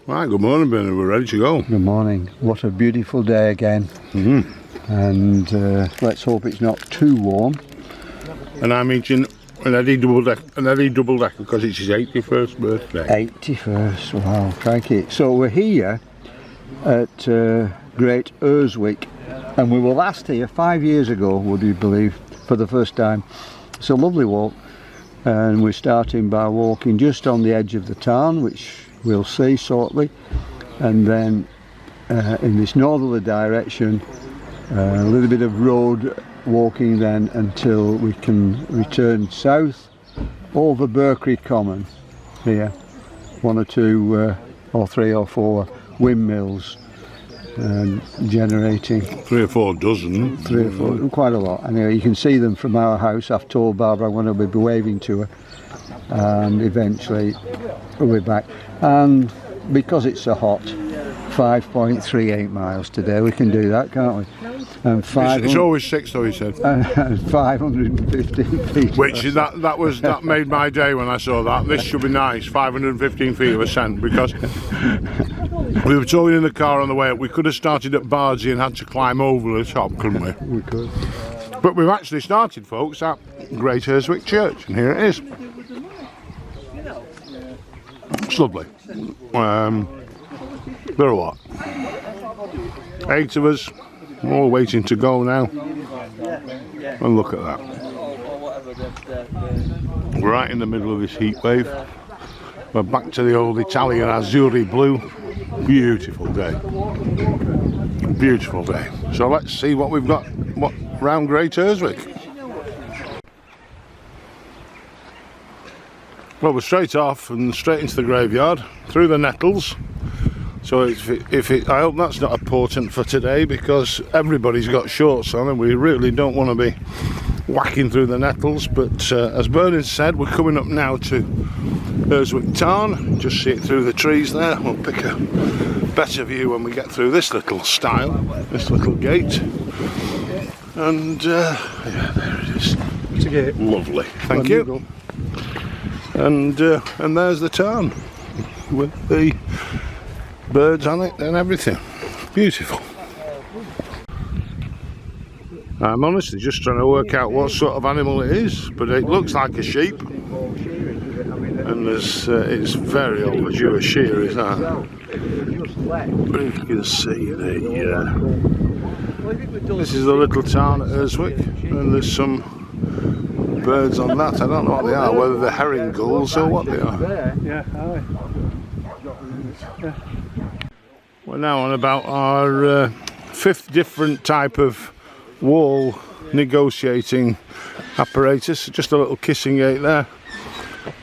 Right, good morning, Bernard. We're ready to go. Good morning. What a beautiful day again. And let's hope it's not too warm. And I'm eating an Eddie double decker because it's his 81st birthday. 81st, wow, crikey. So we're here at Great Urswick, and we were last here 5 years ago, would you believe, for the first time. It's a lovely walk, and we're starting by walking just on the edge of the town, which we'll see shortly, and then in this northerly direction, a little bit of road walking then until we can return south over Berkeley Common here. 1 or 2 or 3 or 4 windmills generating 3 or 4 dozen. 3 or 4, quite a lot. Anyway, you can see them from our house. I've told Barbara I'm going to be waving to her, and eventually we'll be back. And because it's so hot, 5.38 miles today, we can do that, can't we? And it's always 6 though, he said. And 515 feet. Which that made my day when I saw that. This should be nice, 515 feet of ascent, because we were talking in the car on the way up, we could have started at Bardsey and had to climb over the top, couldn't we? We could. But we've actually started, folks, at Great Urswick Church, and here it is. It's lovely. There are what? 8 of us, all waiting to go now. And look at that. Right in the middle of this heat wave. We're back to the old Italian azzurri blue. Beautiful day. Beautiful day. So let's see what we've got round Great Urswick. Well, we're straight off and straight into the graveyard, through the nettles. So I hope that's not important for today, because everybody's got shorts on and we really don't want to be whacking through the nettles. But as Bernard said, we're coming up now to Urswick Town. Just see it through the trees there. We'll pick a better view when we get through this little stile, this little gate. And yeah, there it is. It's a gate. Lovely. Thank you. And there's the town with the birds on it and everything. Beautiful. I'm honestly just trying to work out what sort of animal it is, but it looks like a sheep, and it's very overdue a shear, is that? But you can see this is the little town at Urswick, and there's some birds on that. I don't know what they are, whether they're herring gulls or what they are. We're now on about our 5th different type of wall negotiating apparatus. Just a little kissing gate there.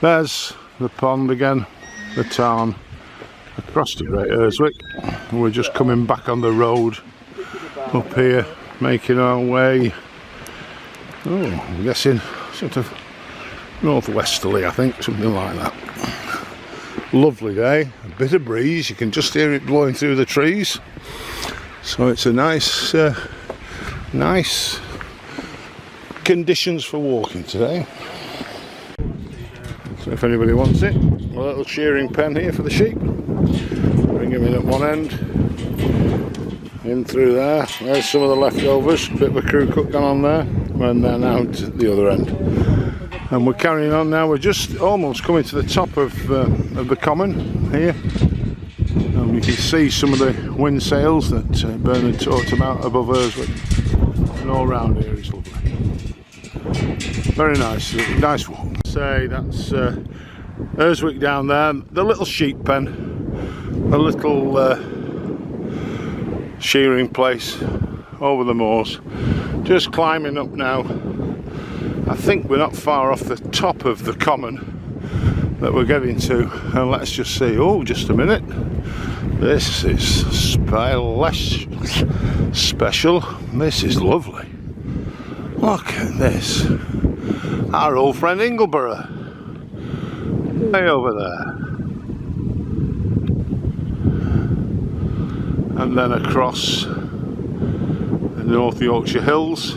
There's the pond again, the town across to Great Urswick. We're just coming back on the road up here, making our way, I'm guessing sort of northwesterly, I think, something like that. Lovely day, a bit of breeze, you can just hear it blowing through the trees, so it's a nice conditions for walking today. So if anybody wants it, a little shearing pen here for the sheep. Bring them in at one end, in through there. There's some of the leftovers, a bit of a crew cut gone on there, and then out to the other end. And we're carrying on now. We're just almost coming to the top of the common here. And you can see some of the wind sails that Bernard talked about above Urswick. And all round here is lovely. Very nice, nice walk. Say that's Urswick down there. The little sheep pen, a little shearing place over the moors. Just climbing up now. I think we're not far off the top of the common that we're getting to, and let's just see. Oh, just a minute. This is special. This is lovely. Look at this. Our old friend Ingleborough. Way over there. And then across the North Yorkshire Hills,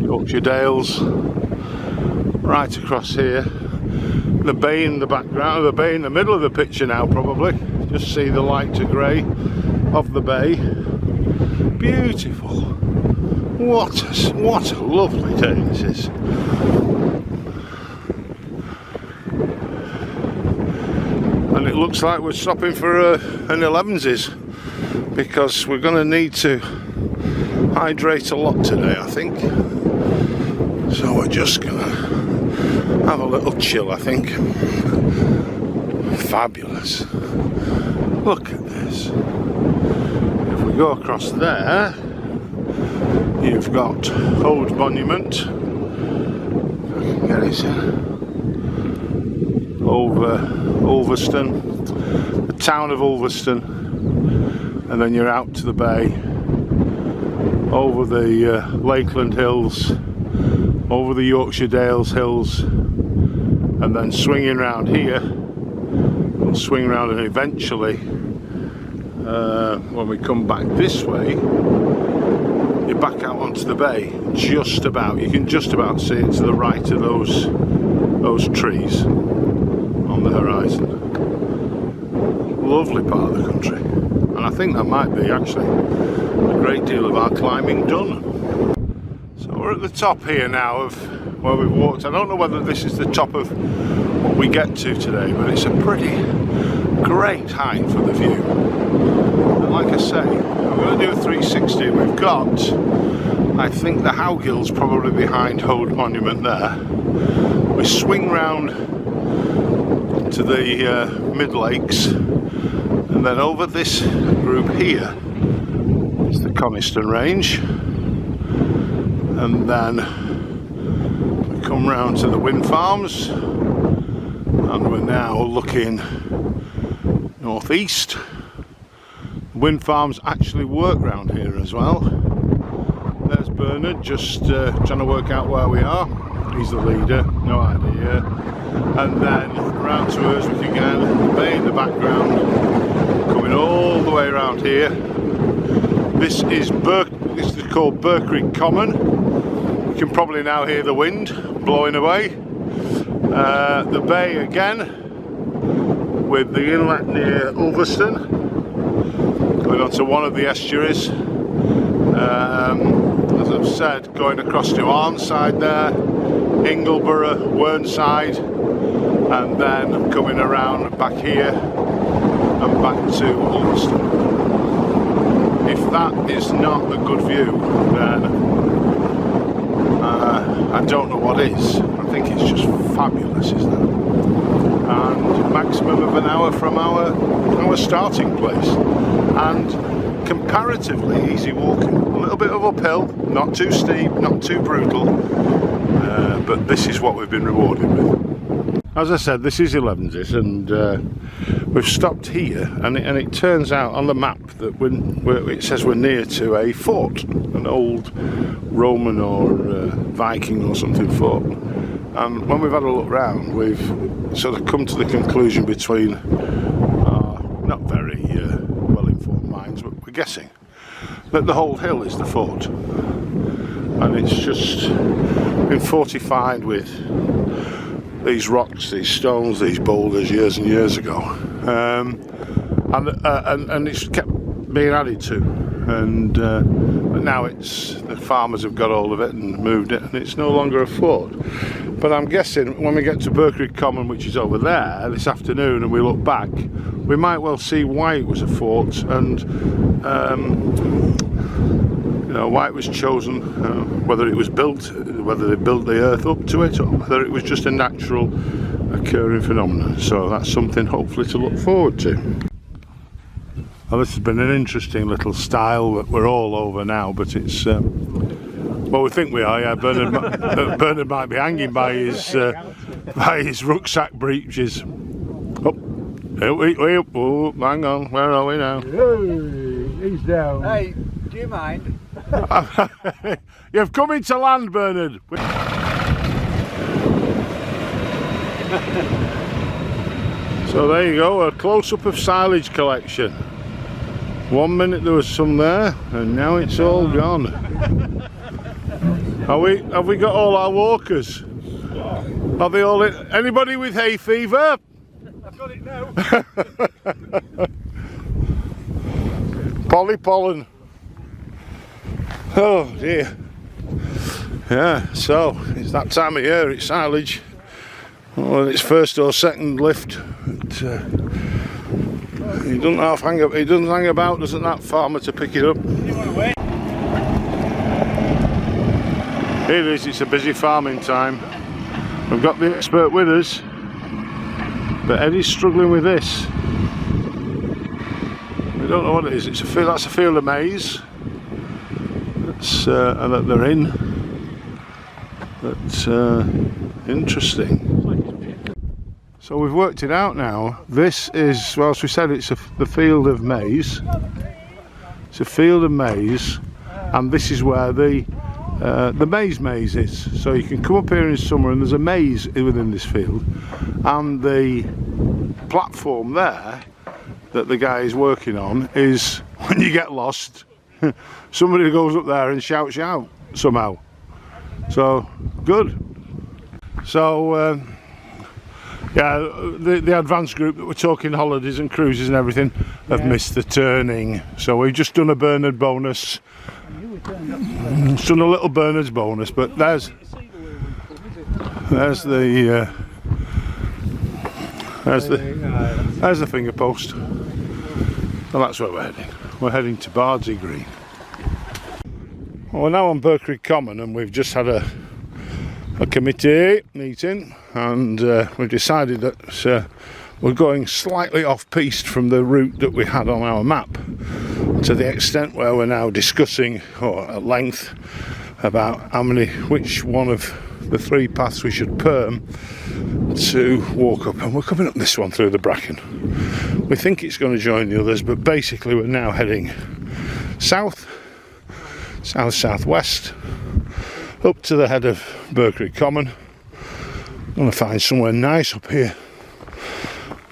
Yorkshire Dales, right across here the bay in the background, the bay in the middle of the picture now probably. Just see the lighter grey of the bay. Beautiful. What a lovely day this is. And it looks like we're stopping for an 11's, because we're going to need to hydrate a lot today, I think. So we're just going to have a little chill, I think. Fabulous. Look at this. If we go across there, you've got Old Monument. If I can get it in. Over Ulverston, the town of Ulverston, and then you're out to the bay, over the Lakeland Hills, over the Yorkshire Dales Hills, and then swinging round here. We'll swing round, and eventually when we come back this way, you're back out onto the bay. Just about, you can just about see it to the right of those trees on the horizon. Lovely part of the country, and I think that might be actually a great deal of our climbing done. So we're at the top here now of where we've walked. I don't know whether this is the top of what we get to today, but it's a pretty great height for the view. And like I say, I'm going to do a 360. We've got, I think, the Howgill's probably behind Old Monument there. We swing round to the Mid Lakes, and then over this group here is the Coniston Range, and then we come round to the wind farms, and we're now looking northeast. Wind farms actually work round here as well. There's Bernard just trying to work out where we are. He's the leader, no idea. And then round to Urswick again, the bay in the background, coming all the way around here. This is called Birkrigg Common. You can probably now hear the wind blowing away. The bay again, with the inlet near Ulverston, going on to one of the estuaries. As I've said, going across to Arnside there, Ingleborough, Whernside, and then coming around back here and back to Ulverston. If that is not a good view, then I don't know what is. I think it's just fabulous, isn't it? And maximum of an hour from our starting place, and comparatively easy walking. A little bit of uphill, not too steep, not too brutal, but this is what we've been rewarded with. As I said, this is 11's, and we've stopped here, and it turns out on the map that it says we're near to a fort, an old Roman or Viking or something fort. And when we've had a look round, we've sort of come to the conclusion between our not very well-informed minds, but we're guessing that the whole hill is the fort, and it's just been fortified with these rocks, these stones, these boulders years and years ago, and it's kept being added to, and but now the farmers have got hold of it and moved it, and it's no longer a fort. But I'm guessing when we get to Birkrigg Common, which is over there, this afternoon, and we look back, we might well see why it was a fort, and why it was chosen, whether it was built, whether they built the earth up to it, or whether it was just a natural occurring phenomenon. So that's something hopefully to look forward to. Well, this has been an interesting little style that we're all over now, but it's well, we think we are. Yeah, Bernard might be hanging by his rucksack breeches. Oh, hang on, where are we now? Hey, he's down. Hey, do you mind? You've come into land, Bernard. So there you go, a close-up of silage collection. 1 minute there was some there, and now it's all gone. Have we got all our walkers? Are they all in? Anybody with hay fever? I've got it now. Pollen. Oh dear. Yeah, so it's that time of year, it's silage. Well, it's first or second lift. He doesn't hang about, doesn't that farmer, to pick it up. Here it is, it's a busy farming time. We've got the expert with us, but Eddie's struggling with this. We don't know what it is. That's a field of maize. And that they're in. That's interesting. So we've worked it out now. This is, well, as we said, it's the field of maize. It's a field of maize, and this is where the maze is. So you can come up here in summer and there's a maze within this field, and the platform there that the guy is working on is, when you get lost, somebody goes up there and shouts you out somehow. So good. So yeah, the advanced group that were talking holidays and cruises and everything have missed the turning. So we've just done a Bernard bonus. It's done a little Bernard's bonus, but there's the finger post. So that's where we're heading. We're heading to Bardsey Green. Well, we're now on Berkeley Common, and we've just had a committee meeting, and we've decided that we're going slightly off-piste from the route that we had on our map, to the extent where we're now discussing at length about which one of the three paths we should perm to walk up, and we're coming up this one through the bracken. We think it's going to join the others, but basically we're now heading south-southwest up to the head of Berkeley Common. I'm going to find somewhere nice up here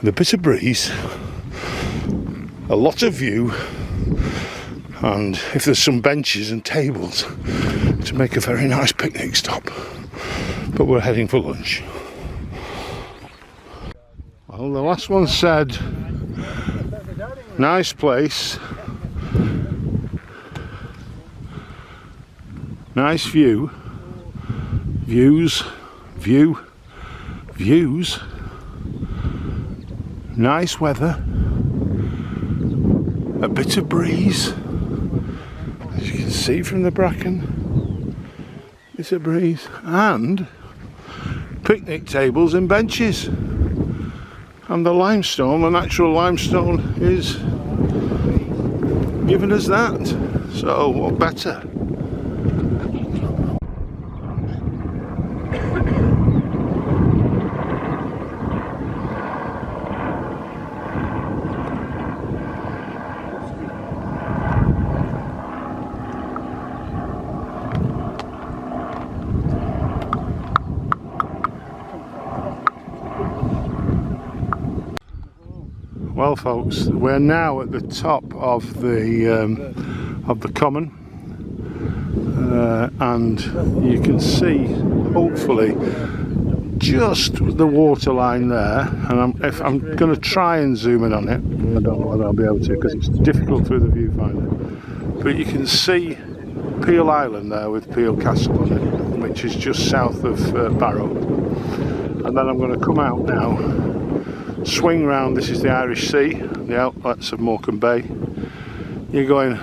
with a bit of breeze, a lot of view, and if there's some benches and tables, to make a very nice picnic stop. But we're heading for lunch. Well, the last one said nice place, nice view, views, nice weather, a bit of breeze, as you can see from the bracken, bit of breeze, and picnic tables and benches. And the limestone, the natural limestone, is giving us that. So what better? Well, folks, we're now at the top of the common, and you can see, hopefully, just the water line there. And if I'm going to try and zoom in on it, I don't know whether I'll be able to because it's difficult through the viewfinder. But you can see Peel Island there with Peel Castle on it, which is just south of Barrow. And then I'm going to come out now, swing round. This is the Irish Sea, the outlets of Morecambe Bay. You're going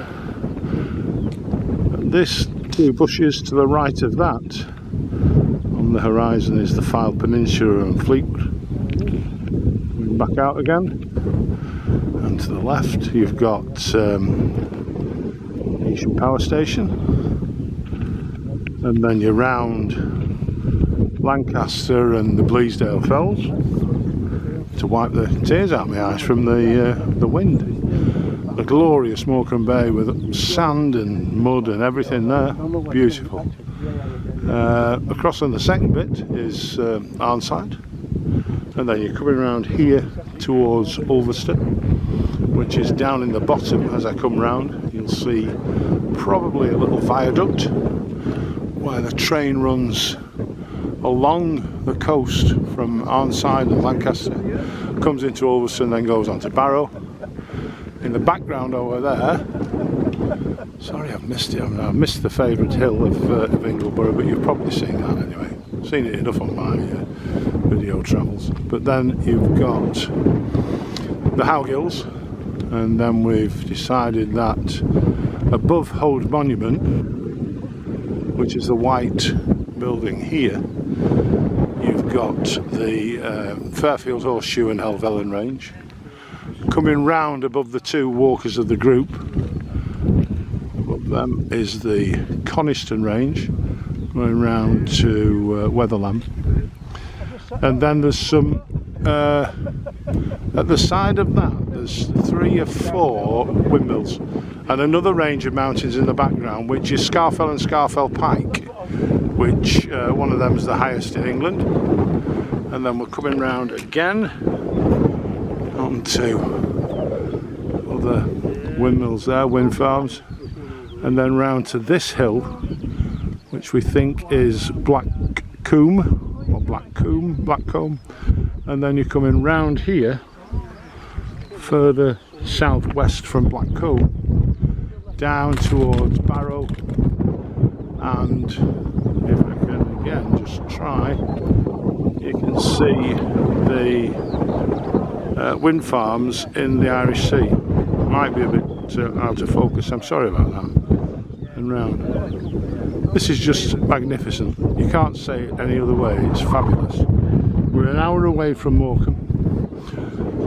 this two bushes to the right of that. On the horizon is the Fylde Peninsula and Fleetwood. Back out again, and to the left you've got Easham Power Station, and then you're round Lancaster and the Bleasdale Fells, to wipe the tears out of my eyes from the wind. A glorious Morecambe Bay with sand and mud and everything there. Beautiful. Across on the second bit is Arnside, and then you're coming around here towards Ulverston, which is down in the bottom. As I come round, you'll see probably a little viaduct where the train runs along the coast from Arnside and Lancaster, comes into Ulverston, then goes on to Barrow. In the background over there, sorry I've missed it, I've missed the favourite hill of Ingleborough, but you've probably seen that anyway. Seen it enough on my video travels. But then you've got the Howgills, and then we've decided that above Hold Monument, which is the white building here, you've got the Fairfield Horseshoe and Helvellyn range. Coming round above the two walkers of the group, above them is the Coniston range, going round to Wetherlam. And then there's some, at the side of that, there's 3 or 4 windmills, and another range of mountains in the background, which is Scafell and Scafell Pike, which one of them is the highest in England. And then we're coming round again onto other windmills there, wind farms, and then round to this hill, which we think is Blackcomb, and then you're coming round here further southwest from Blackcomb down towards Barrow, and if I can again just try, you can see the wind farms in the Irish Sea. Might be a bit out of focus, I'm sorry about that. And round. This is just magnificent. You can't say it any other way, it's fabulous. We're an hour away from Morecambe.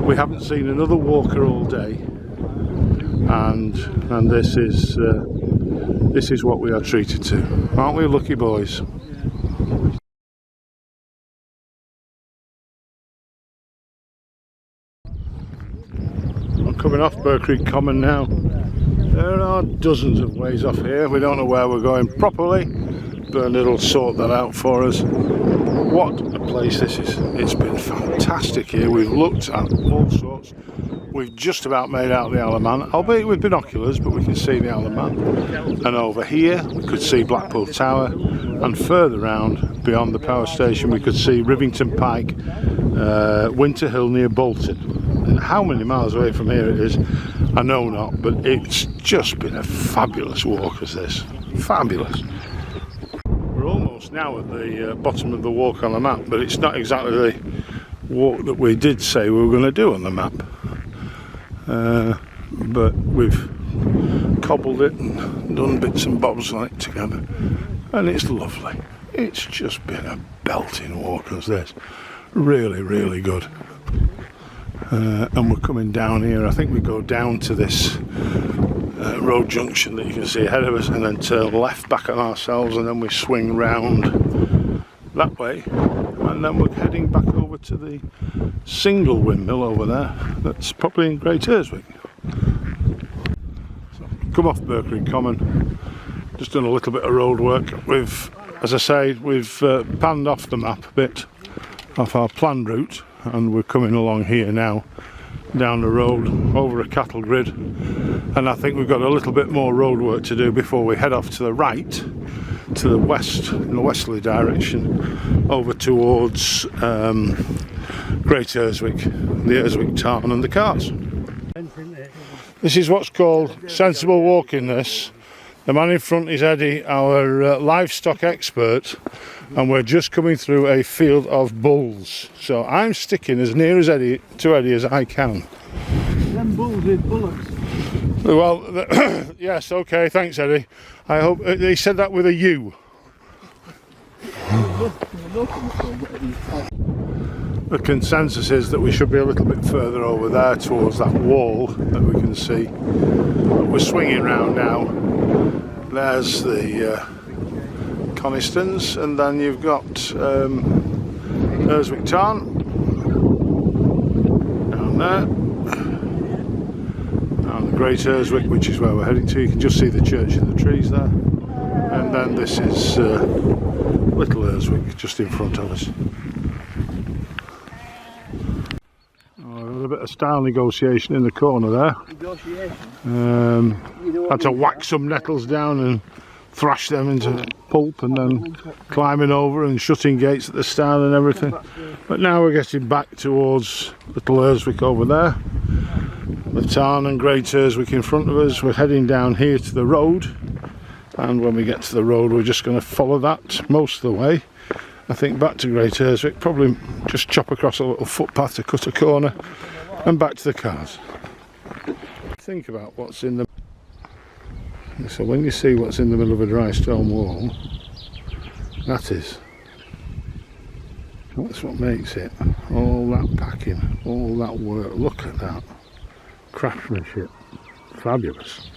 We haven't seen another walker all day, and this is what we are treated to. Aren't we lucky boys? I'm coming off Burr Creek Common now. There are dozens of ways off here. We don't know where we're going properly, but it'll sort that out for us. What a place this is. It's been fantastic here. We've looked at all sorts. We've just about made out the Isle of Man, albeit with binoculars, but we can see the Isle of Man. And over here we could see Blackpool Tower, and further round beyond the power station we could see Rivington Pike, Winter Hill near Bolton. And how many miles away from here it is, I know not, but it's just been a fabulous walk as this. Fabulous. We're almost now at the bottom of the walk on the map, but it's not exactly the walk that we did say we were going to do on the map. But we've cobbled it and done bits and bobs on it together, and it's lovely. It's just been a belting walk as this. Really, really good. And we're coming down here. I think we go down to this road junction that you can see ahead of us, and then turn left back on ourselves, and then we swing round that way, and then we're heading back over to the single windmill over there that's probably in Great Urswick. So, come off Burr Creek Common, just done a little bit of road work. We've, as I say, we've panned off the map a bit off our planned route, and we're coming along here now down the road over a cattle grid, and I think we've got a little bit more road work to do before we head off to the right, to the west, in the westerly direction, over towards Great Urswick, the Urswick Tarn and the Carts. This is what's called sensible walking this. The man in front is Eddie, our livestock expert, and we're just coming through a field of bulls. So I'm sticking as near as Eddie as I can. Them bulls with bullocks. Well, yes, okay, thanks Eddie. I hope he said that with a U. The consensus is that we should be a little bit further over there towards that wall that we can see. But we're swinging round now. There's the Conistons, and then you've got Urswick Tarn down there, and the Great Urswick, which is where we're heading to. You can just see the church in the trees there, and then this is Little Urswick just in front of us. A bit of style negotiation in the corner there. Had to whack some nettles down and thrash them into pulp and then climbing over and shutting gates at the start and everything. But now we're getting back towards Little Urswick over there. The Tarn and Great Urswick in front of us. We're heading down here to the road, and when we get to the road we're just going to follow that most of the way. I think back to Great Urswick, probably just chop across a little footpath to cut a corner and back to the cars. Think about what's in the... So when you see what's in the middle of a dry stone wall, that's what makes it. All that packing, all that work, look at that. Craftsmanship, fabulous.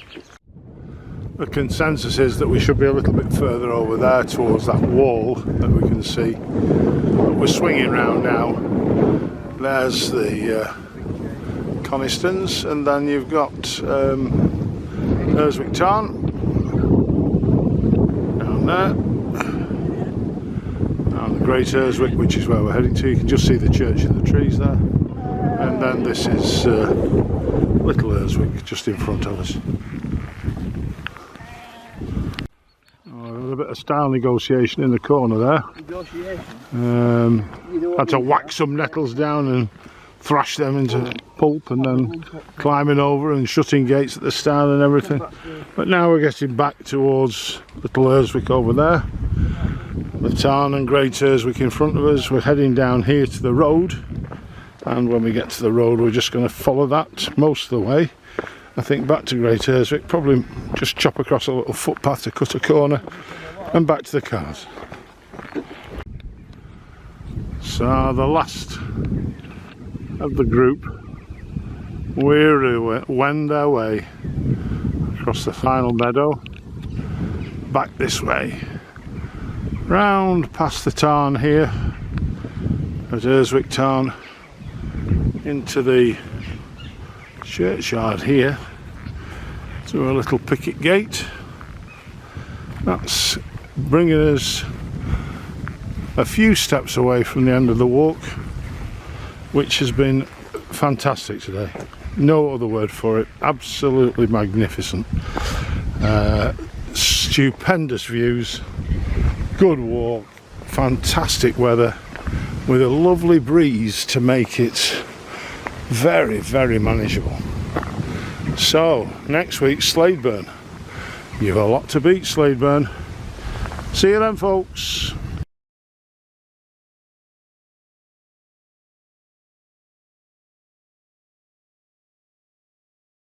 The consensus is that we should be a little bit further over there towards that wall that we can see. But we're swinging round now. There's the Conistons, and then you've got Urswick Tarn down there, and the Great Urswick, which is where we're heading to. You can just see the church in the trees there, and then this is Little Urswick just in front of us. A bit of style negotiation in the corner there. Had to whack some nettles down and thrash them into pulp and then climbing over and shutting gates at the start and everything. But now we're getting back towards Little Urswick over there. The Tarn and Great Urswick in front of us. We're heading down here to the road, and when we get to the road we're just going to follow that most of the way. I think back to Great Urswick, probably just chop across a little footpath to cut a corner and back to the cars. So the last of the group wearily wend their way across the final meadow, back this way, round past the Tarn here at Urswick Tarn, into the churchyard here, to a little picket gate. That's bringing us a few steps away from the end of the walk, which has been fantastic today. No other word for it. Absolutely magnificent. Stupendous views, good walk, fantastic weather, with a lovely breeze to make it very, very manageable. So next week, Sladeburn. You've a lot to beat, Sladeburn. See you then, folks.